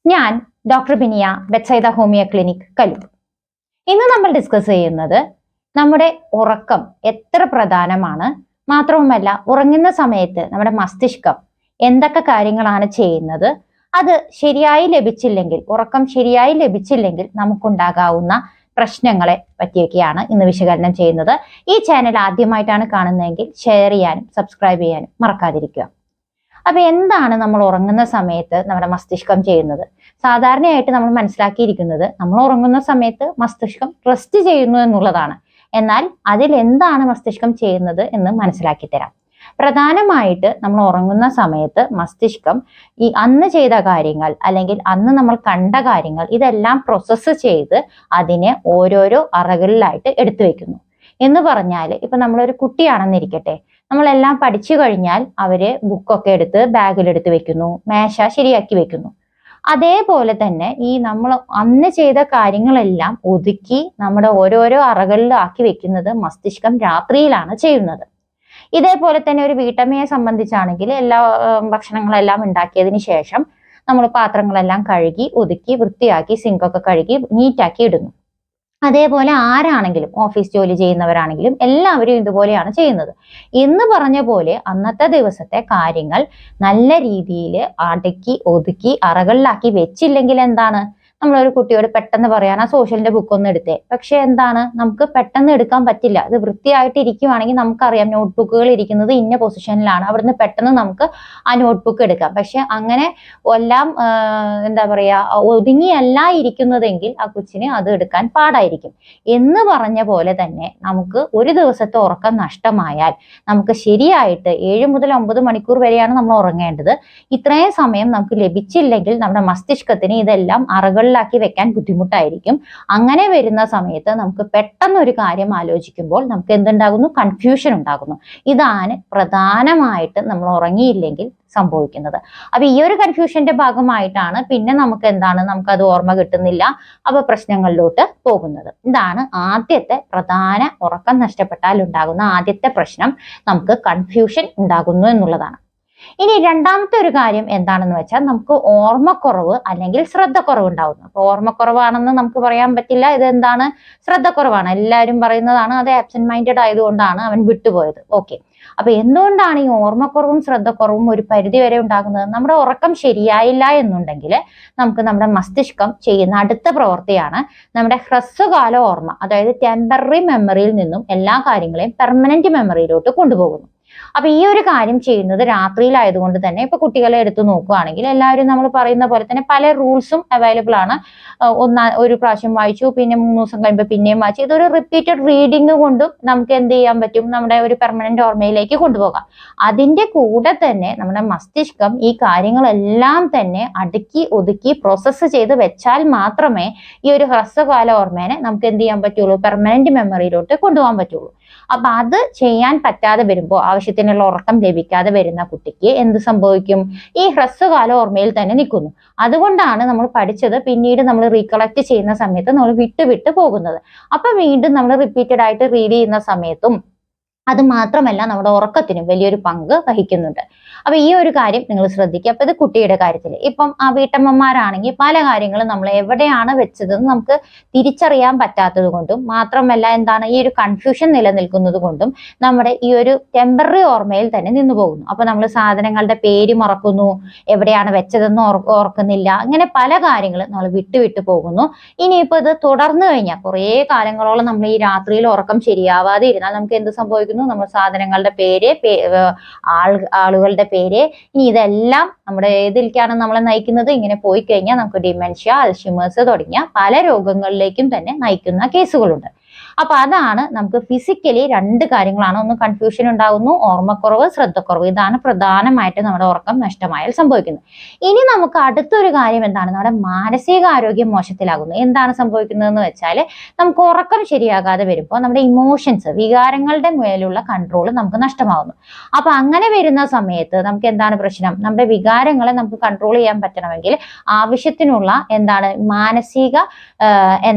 ഞാൻ doctor Biniya, ബെറ്റ്സൈദ homeo clinic, Kaloor. ഇന്ന് നമ്മൾ ഡിസ്കസ് ചെയ്യുന്നത് നമ്മുടെ ഉറക്കം എത്ര പ്രധാനമാണ്, മാത്രവുമല്ല ഉറങ്ങുന്ന സമയത്ത് നമ്മുടെ മസ്തിഷ്കം എന്തൊക്കെ കാര്യങ്ങളാണ് ചെയ്യുന്നത്, അത് ശരിയായി ലഭിച്ചില്ലെങ്കിൽ, ഉറക്കം ശരിയായി ലഭിച്ചില്ലെങ്കിൽ നമുക്കുണ്ടാകാവുന്ന പ്രശ്നങ്ങളെ പറ്റിയൊക്കെയാണ് ഇന്ന് വിശകലനം ചെയ്യുന്നത്. ഈ ചാനൽ ആദ്യമായിട്ടാണ് കാണുന്നതെങ്കിൽ ഷെയർ ചെയ്യാനും സബ്സ്ക്രൈബ് ചെയ്യാനും മറക്കാതിരിക്കുക. അപ്പൊ എന്താണ് നമ്മൾ ഉറങ്ങുന്ന സമയത്ത് നമ്മുടെ മസ്തിഷ്കം ചെയ്യുന്നത്? സാധാരണയായിട്ട് നമ്മൾ മനസ്സിലാക്കിയിരിക്കുന്നത് നമ്മൾ ഉറങ്ങുന്ന സമയത്ത് മസ്തിഷ്കം റെസ്റ്റ് ചെയ്യുന്നു എന്നുള്ളതാണ്. എന്നാൽ അതിൽ എന്താണ് മസ്തിഷ്കം ചെയ്യുന്നത് എന്ന് മനസ്സിലാക്കി തരാം. പ്രധാനമായിട്ട് നമ്മൾ ഉറങ്ങുന്ന സമയത്ത് മസ്തിഷ്കം ഈ അന്ന് ചെയ്ത കാര്യങ്ങൾ അല്ലെങ്കിൽ അന്ന് നമ്മൾ കണ്ട കാര്യങ്ങൾ ഇതെല്ലാം പ്രോസസ്സ് ചെയ്ത് അതിനെ ഓരോരോ അറകളിലായിട്ട് എടുത്തു വെക്കുന്നു. എന്ന് പറഞ്ഞാൽ ഇപ്പൊ നമ്മളൊരു കുട്ടിയാണെന്നിരിക്കട്ടെ, നമ്മളെല്ലാം പഠിച്ചു കഴിഞ്ഞാൽ അവര് ബുക്കൊക്കെ എടുത്ത് ബാഗിലെടുത്ത് വെക്കുന്നു, മേശ ശരിയാക്കി വെക്കുന്നു. അതേപോലെ തന്നെ ഈ നമ്മൾ അന്ന് ചെയ്ത കാര്യങ്ങളെല്ലാം ഒതുക്കി നമ്മുടെ ഓരോരോ അറകളിലാക്കി വെക്കുന്നത് മസ്തിഷ്കം രാത്രിയിലാണ് ചെയ്യുന്നത്. ഇതേപോലെ തന്നെ ഒരു വീട്ടമ്മയെ സംബന്ധിച്ചാണെങ്കിൽ എല്ലാ ഭക്ഷണങ്ങളെല്ലാം ഉണ്ടാക്കിയതിന് ശേഷം നമ്മൾ പാത്രങ്ങളെല്ലാം കഴുകി ഒതുക്കി വൃത്തിയാക്കി സിങ്കൊക്കെ കഴുകി നീറ്റാക്കി ഇടുന്നു. അതേപോലെ ആരാണെങ്കിലും ഓഫീസ് ജോലി ചെയ്യുന്നവരാണെങ്കിലും എല്ലാവരും ഇതുപോലെയാണ് ചെയ്യുന്നത്. എന്ന് പറഞ്ഞ പോലെ അന്നത്തെ ദിവസത്തെ കാര്യങ്ങൾ നല്ല രീതിയിൽ അടുക്കി ഒതുക്കി അറകളിലാക്കി വെച്ചില്ലെങ്കിൽ എന്താണ്, നമ്മളൊരു കുട്ടിയോട് പെട്ടെന്ന് പറയാൻ ആ സോഷ്യലിന്റെ ബുക്ക് ഒന്ന് എടുത്തേ, പക്ഷെ എന്താണ്, നമുക്ക് പെട്ടെന്ന് എടുക്കാൻ പറ്റില്ല. അത് വൃത്തിയായിട്ട് ഇരിക്കുവാണെങ്കിൽ നമുക്കറിയാം നോട്ട്ബുക്കുകൾ ഇരിക്കുന്നത് ഇന്ന പൊസിഷനിലാണ്, അവിടുന്ന് പെട്ടെന്ന് നമുക്ക് ആ നോട്ട്ബുക്ക് എടുക്കാം. പക്ഷെ അങ്ങനെ എല്ലാം എന്താ പറയാ ഒതുങ്ങിയല്ല ഇരിക്കുന്നതെങ്കിൽ ആ കൊച്ചിന് അത് എടുക്കാൻ പാടായിരിക്കും. എന്ന് പറഞ്ഞ പോലെ തന്നെ നമുക്ക് ഒരു ദിവസത്തെ ഉറക്കം നഷ്ടമായാൽ നമുക്ക് ശരിയായിട്ട് 7 മുതൽ 9 മണിക്കൂർ വരെയാണ് നമ്മൾ ഉറങ്ങേണ്ടത്. ഇത്രയും സമയം നമുക്ക് ലഭിച്ചില്ലെങ്കിൽ നമ്മുടെ മസ്തിഷ്കത്തിന് ഇതെല്ലാം അറകളിലാക്കി വെക്കാൻ ബുദ്ധിമുട്ടായിരിക്കും. അങ്ങനെ വരുന്ന സമയത്ത് നമുക്ക് പെട്ടെന്ന് ഒരു കാര്യം ആലോചിക്കുമ്പോൾ നമുക്ക് എന്തുണ്ടാകുന്നു, കൺഫ്യൂഷൻ ഉണ്ടാകുന്നു. ഇതാണ് പ്രധാനമായിട്ട് നമ്മൾ ഉറങ്ങിയില്ലെങ്കിൽ സംഭവിക്കുന്നത്. അപ്പൊ ഈ ഒരു കൺഫ്യൂഷന്റെ ഭാഗമായിട്ടാണ് പിന്നെ നമുക്ക് എന്താണ്, നമുക്കത് ഓർമ്മ കിട്ടുന്നില്ല, അപ്പൊ പ്രശ്നങ്ങളിലോട്ട് പോകുന്നത്. ഇതാണ് ആദ്യത്തെ പ്രധാന ഉറക്കം നഷ്ടപ്പെട്ടാൽ ഉണ്ടാകുന്ന ആദ്യത്തെ പ്രശ്നം, നമുക്ക് കൺഫ്യൂഷൻ ഉണ്ടാകുന്നു എന്നുള്ളതാണ്. ഇനി രണ്ടാമത്തെ ഒരു കാര്യം എന്താണെന്ന് വെച്ചാൽ നമുക്ക് ഓർമ്മക്കുറവ് അല്ലെങ്കിൽ ശ്രദ്ധക്കുറവ് ഉണ്ടാവുന്നു. അപ്പൊ ഓർമ്മക്കുറവാണെന്ന് നമുക്ക് പറയാൻ പറ്റില്ല, ഇത് എന്താണ്, ശ്രദ്ധക്കുറവാണ്. എല്ലാവരും പറയുന്നതാണ് അത് ആബ്സെന്റ് മൈൻഡഡ് ആയതുകൊണ്ടാണ് അവൻ വിട്ടുപോയത്. ഓക്കെ, അപ്പൊ എന്തുകൊണ്ടാണ് ഈ ഓർമ്മക്കുറവും ശ്രദ്ധക്കുറവും ഒരു പരിധി വരെ ഉണ്ടാകുന്നത്? നമ്മുടെ ഉറക്കം ശരിയായില്ല എന്നുണ്ടെങ്കിൽ നമുക്ക് നമ്മുടെ മസ്തിഷ്കം ചെയ്യുന്ന അടുത്ത പ്രവൃത്തിയാണ് നമ്മുടെ ഹ്രസ്വകാല ഓർമ്മ, അതായത് ടെമ്പററി മെമ്മറിയിൽ നിന്നും എല്ലാ കാര്യങ്ങളെയും പെർമനന്റ് മെമ്മറിയിലോട്ട് കൊണ്ടുപോകുന്നു. അപ്പൊ ഈ ഒരു കാര്യം ചെയ്യുന്നത് രാത്രിയിലായതുകൊണ്ട് തന്നെ ഇപ്പൊ കുട്ടികളെ എടുത്തു നോക്കുകയാണെങ്കിൽ എല്ലാവരും നമ്മൾ പറയുന്ന പോലെ തന്നെ പല റൂൾസും അവൈലബിൾ ആണ്. ഒരു പ്രാവശ്യം വായിച്ചു, പിന്നെ 3 ദിവസം കഴിയുമ്പോൾ പിന്നെയും വായിച്ചു. ഇതൊരു റിപ്പീറ്റഡ് റീഡിങ് കൊണ്ടും നമുക്ക് എന്ത് ചെയ്യാൻ പറ്റും, നമ്മുടെ ഒരു പെർമനന്റ് ഓർമ്മയിലേക്ക് കൊണ്ടുപോകാം. അതിന്റെ കൂടെ തന്നെ നമ്മുടെ മസ്തിഷ്കം ഈ കാര്യങ്ങളെല്ലാം തന്നെ അടുക്കി ഒതുക്കി പ്രോസസ്സ് ചെയ്ത് വെച്ചാൽ മാത്രമേ ഈ ഒരു ഹ്രസ്വകാല ഓർമ്മേനെ നമുക്ക് എന്ത് ചെയ്യാൻ പറ്റുള്ളൂ, പെർമനന്റ് മെമ്മറിയിലോട്ട് കൊണ്ടുപോകാൻ പറ്റുള്ളൂ. അപ്പൊ അത് ചെയ്യാൻ പറ്റാതെ വരുമ്പോൾ, ആവശ്യത്തിനുള്ള ഉറക്കം ലഭിക്കാതെ വരുന്ന കുട്ടിക്ക് എന്ത് സംഭവിക്കും, ഈ ഹ്രസ്വകാല ഓർമ്മയിൽ തന്നെ നിൽക്കുന്നു. അതുകൊണ്ടാണ് നമ്മൾ പഠിച്ചത് പിന്നീട് നമ്മൾ റീകളക്ട് ചെയ്യുന്ന സമയത്ത് നമ്മൾ വിട്ട് പോകുന്നത്. അപ്പൊ വീണ്ടും നമ്മൾ റിപ്പീറ്റഡ് ആയിട്ട് റീഡ് ചെയ്യുന്ന സമയത്തും അത് മാത്രമല്ല നമ്മുടെ ഉറക്കത്തിനും വലിയൊരു പങ്ക് വഹിക്കുന്നുണ്ട്. അപ്പൊ ഈ ഒരു കാര്യം നിങ്ങൾ ശ്രദ്ധിക്കുക. അപ്പൊ ഇത് കുട്ടിയുടെ കാര്യത്തിൽ. ഇപ്പം ആ വീട്ടമ്മമാരാണെങ്കിൽ പല കാര്യങ്ങളും നമ്മൾ എവിടെയാണ് വെച്ചതെന്ന് നമുക്ക് തിരിച്ചറിയാൻ പറ്റാത്തത് കൊണ്ടും മാത്രമല്ല എന്താണ് ഈ ഒരു കൺഫ്യൂഷൻ നിലനിൽക്കുന്നത് കൊണ്ടും നമ്മുടെ ഈ ഒരു ടെമ്പററി ഓർമ്മയിൽ തന്നെ നിന്നു പോകുന്നു. അപ്പൊ നമ്മൾ സാധനങ്ങളുടെ പേര് മറക്കുന്നു, എവിടെയാണ് വെച്ചതെന്ന് ഓർക്കുന്നില്ല, അങ്ങനെ പല കാര്യങ്ങളും നമ്മൾ വിട്ടു പോകുന്നു. ഇനിയിപ്പോ ഇത് തുടർന്നു കഴിഞ്ഞാൽ കുറെ കാലങ്ങളോളം നമ്മൾ ഈ രാത്രിയിൽ ഉറക്കം ശരിയാവാതെ ഇരുന്നാൽ നമുക്ക് എന്ത് സംഭവിക്കുന്നു, നമ്മൾ സാധനങ്ങളുടെ പേര്, ആളുകളുടെ പേര്, ഇനി ഇതെല്ലാം നമ്മുടെ ഏതിലേക്കാണ് നമ്മളെ നയിക്കുന്നത്, ഇങ്ങനെ പോയി കഴിഞ്ഞാൽ നമുക്ക് ഡിമെൻഷ്യ, അൽഷിമേഴ്സ് തുടങ്ങിയ പല രോഗങ്ങളിലേക്കും തന്നെ നയിക്കുന്ന കേസുകളുണ്ട്. അപ്പൊ അതാണ് നമുക്ക് ഫിസിക്കലി 2 കാര്യങ്ങളാണ്. ഒന്ന് കൺഫ്യൂഷൻ ഉണ്ടാകുന്നു, ഓർമ്മക്കുറവ്, ശ്രദ്ധക്കുറവ്. ഇതാണ് പ്രധാനമായിട്ട് നമ്മുടെ ഉറക്കം നഷ്ടമായാൽ സംഭവിക്കുന്നത്. ഇനി നമുക്ക് അടുത്തൊരു കാര്യം എന്താണ്, നമ്മുടെ മാനസികാരോഗ്യം മോശത്തിലാകുന്നു. എന്താണ് സംഭവിക്കുന്നതെന്ന് വെച്ചാൽ നമുക്ക് ഉറക്കം ശരിയാകാതെ വരുമ്പോൾ നമ്മുടെ ഇമോഷൻസ്, വികാരങ്ങളുടെ മേലുള്ള കൺട്രോൾ നമുക്ക് നഷ്ടമാകുന്നു. അപ്പൊ അങ്ങനെ വരുന്ന സമയത്ത് നമുക്ക് എന്താണ് പ്രശ്നം, നമ്മുടെ വികാരങ്ങളെ നമുക്ക് കൺട്രോൾ ചെയ്യാൻ പറ്റണമെങ്കിൽ ആവശ്യത്തിനുള്ള എന്താണ് മാനസിക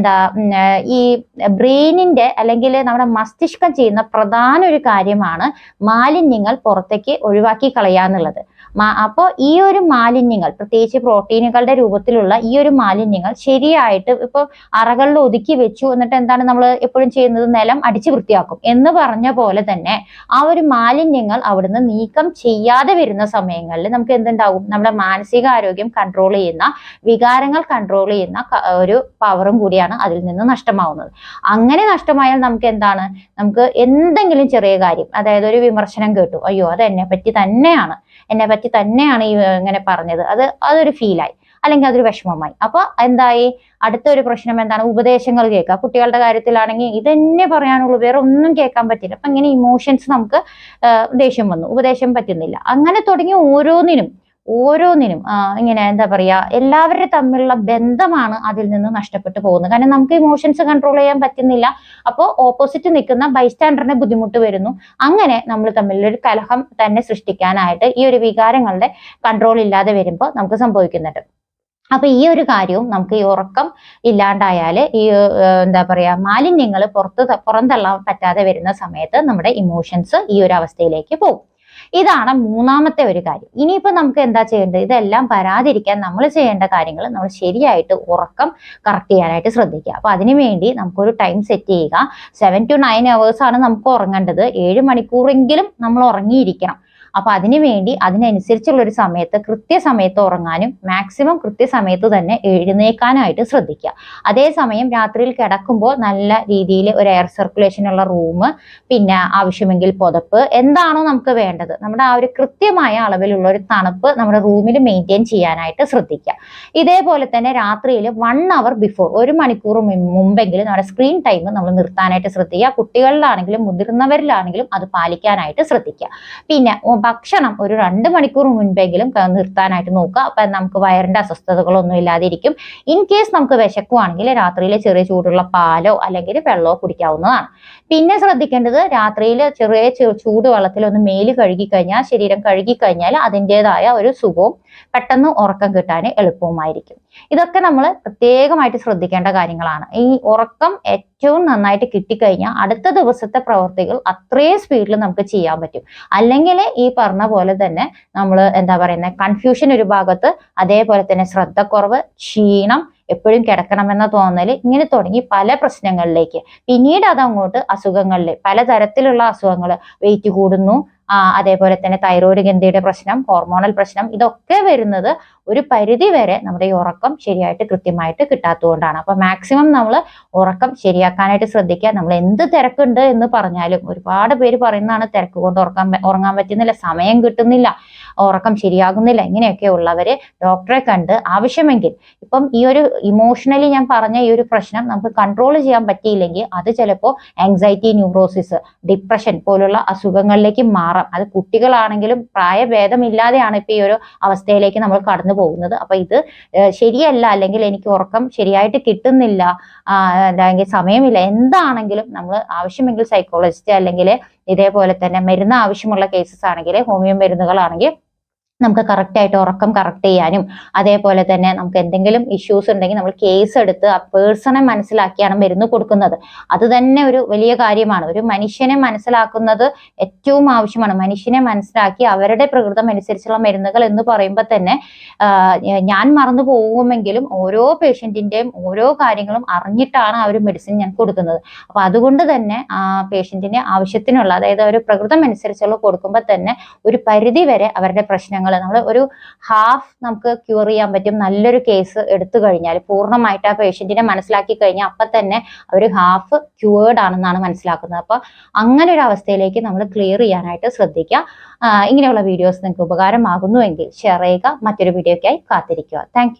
ഈ ബ്രെയിനിന്റെ അല്ലെങ്കിൽ നമ്മുടെ മസ്തിഷ്കം ചെയ്യുന്ന പ്രധാന ഒരു കാര്യമാണ് മാലിന്യങ്ങൾ പുറത്തേക്ക് ഒഴിവാക്കി കളയാന്നുള്ളത്. അപ്പോൾ ഈ ഒരു മാലിന്യങ്ങൾ, പ്രത്യേകിച്ച് പ്രോട്ടീനുകളുടെ രൂപത്തിലുള്ള ഈ ഒരു മാലിന്യങ്ങൾ ശരിയായിട്ട് ഇപ്പോൾ അറകളിൽ ഒതുക്കി വെച്ചു എന്നിട്ട് എന്താണ് നമ്മൾ എപ്പോഴും ചെയ്യുന്നത്, നിലം അടിച്ചു വൃത്തിയാക്കും എന്ന് പറഞ്ഞ പോലെ തന്നെ ആ ഒരു മാലിന്യങ്ങൾ അവിടുന്ന് നീക്കം ചെയ്യാതെ വരുന്ന സമയങ്ങളിൽ നമുക്ക് എന്തുണ്ടാവും, നമ്മുടെ മാനസികാരോഗ്യം കൺട്രോൾ ചെയ്യുന്ന, വികാരങ്ങൾ കൺട്രോൾ ചെയ്യുന്ന ഒരു പവറും കൂടിയാണ് അതിൽ നിന്ന് നഷ്ടമാവുന്നത്. അങ്ങനെ നഷ്ടമായാൽ നമുക്ക് എന്താണ്, നമുക്ക് എന്തെങ്കിലും ചെറിയ കാര്യം, അതായത് ഒരു വിമർശനം കേട്ടു, അയ്യോ അത് എന്നെ പറ്റി തന്നെയാണ് ഈ ഇങ്ങനെ പറഞ്ഞത്, അതൊരു ഫീലായി, അല്ലെങ്കിൽ അതൊരു വിഷമമായി. അപ്പൊ എന്തായി, അടുത്തൊരു പ്രശ്നം എന്താണ്, ഉപദേശങ്ങൾ കേൾക്കുക. കുട്ടികളുടെ കാര്യത്തിലാണെങ്കിൽ ഇതെന്നെ പറയാനുള്ളൂ, വേറെ ഒന്നും കേൾക്കാൻ പറ്റില്ല. അപ്പൊ ഇങ്ങനെ ഇമോഷൻസ് നമുക്ക് ദേഷ്യം വന്നു, ഉപദേശം പറ്റുന്നില്ല, അങ്ങനെ തുടങ്ങി ഓരോന്നിനും ഇങ്ങനെ എന്താ പറയാ, എല്ലാവരുടെ തമ്മിലുള്ള ബന്ധമാണ് അതിൽ നിന്ന് നഷ്ടപ്പെട്ടു പോകുന്നത്. കാരണം നമുക്ക് ഇമോഷൻസ് കൺട്രോൾ ചെയ്യാൻ പറ്റുന്നില്ല. അപ്പോൾ ഓപ്പോസിറ്റ് നിൽക്കുന്ന ബൈസ്റ്റാൻഡറിന് ബുദ്ധിമുട്ട് വരുന്നു. അങ്ങനെ നമ്മൾ തമ്മിലൊരു കലഹം തന്നെ സൃഷ്ടിക്കാനായിട്ട് ഈ ഒരു വികാരങ്ങളുടെ കൺട്രോൾ ഇല്ലാതെ വരുമ്പോൾ നമുക്ക് സംഭവിക്കുന്നുണ്ട്. അപ്പൊ ഈ ഒരു കാര്യവും നമുക്ക് ഈ ഉറക്കം ഇല്ലാണ്ടായാല് ഈ എന്താ പറയാ, മാലിന്യങ്ങൾ പുറന്തള്ളാൻ പറ്റാതെ വരുന്ന സമയത്ത് നമ്മുടെ ഇമോഷൻസ് ഈ ഒരു അവസ്ഥയിലേക്ക് പോകും. ഇതാണ് മൂന്നാമത്തെ ഒരു കാര്യം. ഇനിയിപ്പോ നമുക്ക് എന്താ ചെയ്യേണ്ടത്, ഇതെല്ലാം വരാതിരിക്കാൻ നമ്മൾ ചെയ്യേണ്ട കാര്യങ്ങൾ, നമ്മൾ ശരിയായിട്ട് ഉറക്കം കറക്റ്റ് ചെയ്യാനായിട്ട് ശ്രദ്ധിക്കുക. അപ്പൊ അതിനുവേണ്ടി നമുക്കൊരു ടൈം സെറ്റ് ചെയ്യുക. 7 to 9 hours ആണ് നമുക്ക് ഉറങ്ങേണ്ടത്. 7 മണിക്കൂറെങ്കിലും നമ്മൾ ഉറങ്ങിയിരിക്കണം. അപ്പൊ അതിനുവേണ്ടി അതിനനുസരിച്ചുള്ള ഒരു സമയത്ത്, കൃത്യസമയത്ത് ഉറങ്ങാനും മാക്സിമം കൃത്യസമയത്ത് തന്നെ എഴുന്നേക്കാനായിട്ട് ശ്രദ്ധിക്കുക. അതേസമയം രാത്രിയിൽ കിടക്കുമ്പോൾ നല്ല രീതിയിൽ ഒരു എയർ സർക്കുലേഷൻ ഉള്ള റൂം, പിന്നെ ആവശ്യമെങ്കിൽ പുതപ്പ്, എന്താണോ നമുക്ക് വേണ്ടത്, നമ്മുടെ ആ ഒരു കൃത്യമായ അളവിലുള്ള ഒരു തണുപ്പ് നമ്മുടെ റൂമിൽ മെയിൻറ്റെയിൻ ചെയ്യാനായിട്ട് ശ്രദ്ധിക്കുക. ഇതേപോലെ തന്നെ രാത്രിയിൽ 1 hour ബിഫോർ, 1 മണിക്കൂർ മുമ്പെങ്കിലും നമ്മുടെ സ്ക്രീൻ ടൈം നമ്മൾ നിർത്താനായിട്ട് ശ്രദ്ധിക്കുക. കുട്ടികളിലാണെങ്കിലും മുതിർന്നവരിലാണെങ്കിലും അത് പാലിക്കാനായിട്ട് ശ്രദ്ധിക്കുക. പിന്നെ ഭക്ഷണം ഒരു 2 മണിക്കൂർ മുൻപെങ്കിലും നിർത്താനായിട്ട് നോക്കുക. അപ്പൊ നമുക്ക് വയറിന്റെ അസ്വസ്ഥതകളൊന്നും ഇല്ലാതിരിക്കും. ഇൻ കേസ് നമുക്ക് വിശക്കുവാണെങ്കിൽ രാത്രിയിൽ ചെറിയ ചൂടുള്ള പാലോ അല്ലെങ്കിൽ വെള്ളമോ കുടിക്കാവുന്നതാണ്. പിന്നെ ശ്രദ്ധിക്കേണ്ടത്, രാത്രിയിൽ ചെറിയ ചൂടുവെള്ളത്തിൽ ഒന്ന് മേല് കഴുകിക്കഴിഞ്ഞാൽ, ശരീരം കഴുകിക്കഴിഞ്ഞാൽ അതിൻ്റെതായ ഒരു സുഖവും പെട്ടെന്ന് ഉറക്കം കിട്ടാൻ എളുപ്പവുമായിരിക്കും. ഇതൊക്കെ നമ്മൾ പ്രത്യേകമായിട്ട് ശ്രദ്ധിക്കേണ്ട കാര്യങ്ങളാണ്. ഈ ഉറക്കം ഏറ്റവും നന്നായിട്ട് കിട്ടിക്കഴിഞ്ഞാൽ അടുത്ത ദിവസത്തെ പ്രവർത്തികൾ അത്രയും സ്പീഡിൽ നമുക്ക് ചെയ്യാൻ പറ്റും. അല്ലെങ്കിൽ ഈ പറഞ്ഞ പോലെ തന്നെ നമ്മൾ എന്താ പറയുന്നത്, കൺഫ്യൂഷൻ ഒരു ഭാഗത്ത്, അതേപോലെ തന്നെ ശ്രദ്ധക്കുറവ്, ക്ഷീണം, എപ്പോഴും കിടക്കണമെന്ന തോന്നൽ, ഇങ്ങനെ തുടങ്ങി പല പ്രശ്നങ്ങളിലേക്ക്, പിന്നീട് അതങ്ങോട്ട് അസുഖങ്ങളിൽ, പലതരത്തിലുള്ള അസുഖങ്ങൾ, വെയിറ്റ് കൂടുന്നു, അതേപോലെ തന്നെ തൈറോയ്ഡ് ഗ്രന്ഥിയുടെ പ്രശ്നം, ഹോർമോണൽ പ്രശ്നം, ഇതൊക്കെ വരുന്നത് ഒരു പരിധി വരെ നമ്മുടെ ഈ ഉറക്കം ശരിയായിട്ട് കൃത്യമായിട്ട് കിട്ടാത്തതുകൊണ്ടാണ്. അപ്പൊ മാക്സിമം നമ്മൾ ഉറക്കം ശരിയാക്കാനായിട്ട് ശ്രദ്ധിക്കുക. നമ്മൾ എന്ത് തിരക്കുണ്ട് എന്ന് പറഞ്ഞാലും, ഒരുപാട് പേര് പറയുന്നതാണ് തിരക്ക് കൊണ്ട് ഉറങ്ങാൻ പറ്റുന്നില്ല, സമയം കിട്ടുന്നില്ല, ഉറക്കം ശരിയാകുന്നില്ല, ഇങ്ങനെയൊക്കെ ഉള്ളവര് ഡോക്ടറെ കണ്ട് ആവശ്യമെങ്കിൽ, ഇപ്പം ഈ ഒരു ഇമോഷണലി ഞാൻ പറഞ്ഞ ഈ ഒരു പ്രശ്നം നമുക്ക് കൺട്രോൾ ചെയ്യാൻ പറ്റിയില്ലെങ്കിൽ അത് ചിലപ്പോൾ ആങ്സൈറ്റി, ന്യൂറോസിസ്, ഡിപ്രഷൻ പോലുള്ള അസുഖങ്ങളിലേക്ക് മാറാം. അത് കുട്ടികളാണെങ്കിലും പ്രായഭേദമില്ലാതെയാണ് ഇപ്പൊ ഈ ഒരു അവസ്ഥയിലേക്ക് നമ്മൾ കടന്നു പോകുന്നത്. അപ്പൊ ഇത് ശരിയല്ല, അല്ലെങ്കിൽ എനിക്ക് ഉറക്കം ശരിയായിട്ട് കിട്ടുന്നില്ല, അല്ലെങ്കിൽ സമയമില്ല, എന്താണെങ്കിലും നമ്മൾ ആവശ്യമെങ്കിൽ സൈക്കോളജിസ്റ്റ്, അല്ലെങ്കിൽ ഇതേപോലെ തന്നെ മരുന്ന് ആവശ്യമുള്ള കേസസ് ആണെങ്കിൽ, ഹോമിയോ മരുന്നുകളാണെങ്കിൽ നമുക്ക് കറക്റ്റായിട്ട് ഉറക്കം കറക്റ്റ് ചെയ്യാനും, അതേപോലെ തന്നെ നമുക്ക് എന്തെങ്കിലും ഇഷ്യൂസ് ഉണ്ടെങ്കിൽ നമ്മൾ കേസ് എടുത്ത് ആ പേഴ്സണെ മനസ്സിലാക്കിയാണ് മരുന്ന് കൊടുക്കുന്നത്. അത് തന്നെ ഒരു വലിയ കാര്യമാണ്. ഒരു മനുഷ്യനെ മനസ്സിലാക്കുന്നത് ഏറ്റവും ആവശ്യമാണ്. മനുഷ്യനെ മനസ്സിലാക്കി അവരുടെ പ്രകൃതം അനുസരിച്ചുള്ള മരുന്നുകൾ എന്ന് പറയുമ്പോൾ തന്നെ ഞാൻ മറന്നു പോകുമെങ്കിലും ഓരോ പേഷ്യന്റിന്റെയും ഓരോ കാര്യങ്ങളും അറിഞ്ഞിട്ടാണ് ആ ഒരു മെഡിസിൻ ഞാൻ കൊടുക്കുന്നത്. അപ്പൊ അതുകൊണ്ട് തന്നെ ആ പേഷ്യന്റിന് ആവശ്യത്തിനുള്ള, അതായത് ഒരു പ്രകൃതം അനുസരിച്ചുള്ള കൊടുക്കുമ്പോൾ തന്നെ ഒരു പരിധി വരെ അവരുടെ പ്രശ്നങ്ങൾ നമ്മൾ ഒരു ഹാഫ് നമുക്ക് ക്യൂർ ചെയ്യാൻ പറ്റും. നല്ലൊരു കേസ് എടുത്തു കഴിഞ്ഞാൽ, പൂർണ്ണമായിട്ട് ആ പേഷ്യന്റിനെ മനസ്സിലാക്കി കഴിഞ്ഞാൽ അപ്പൊ തന്നെ അവർ ഹാഫ് ക്യൂർഡ് ആണെന്നാണ് മനസ്സിലാക്കുന്നത്. അപ്പൊ അങ്ങനെ ഒരു അവസ്ഥയിലേക്ക് നമ്മൾ ക്ലിയർ ചെയ്യാനായിട്ട് ശ്രദ്ധിക്കുക. ഇങ്ങനെയുള്ള വീഡിയോസ് നിങ്ങൾക്ക് ഉപകാരമാകുന്നുവെങ്കിൽ ഷെയർ ചെയ്യുക. മറ്റൊരു വീഡിയോയ്ക്കായി കാത്തിരിക്കുക. താങ്ക്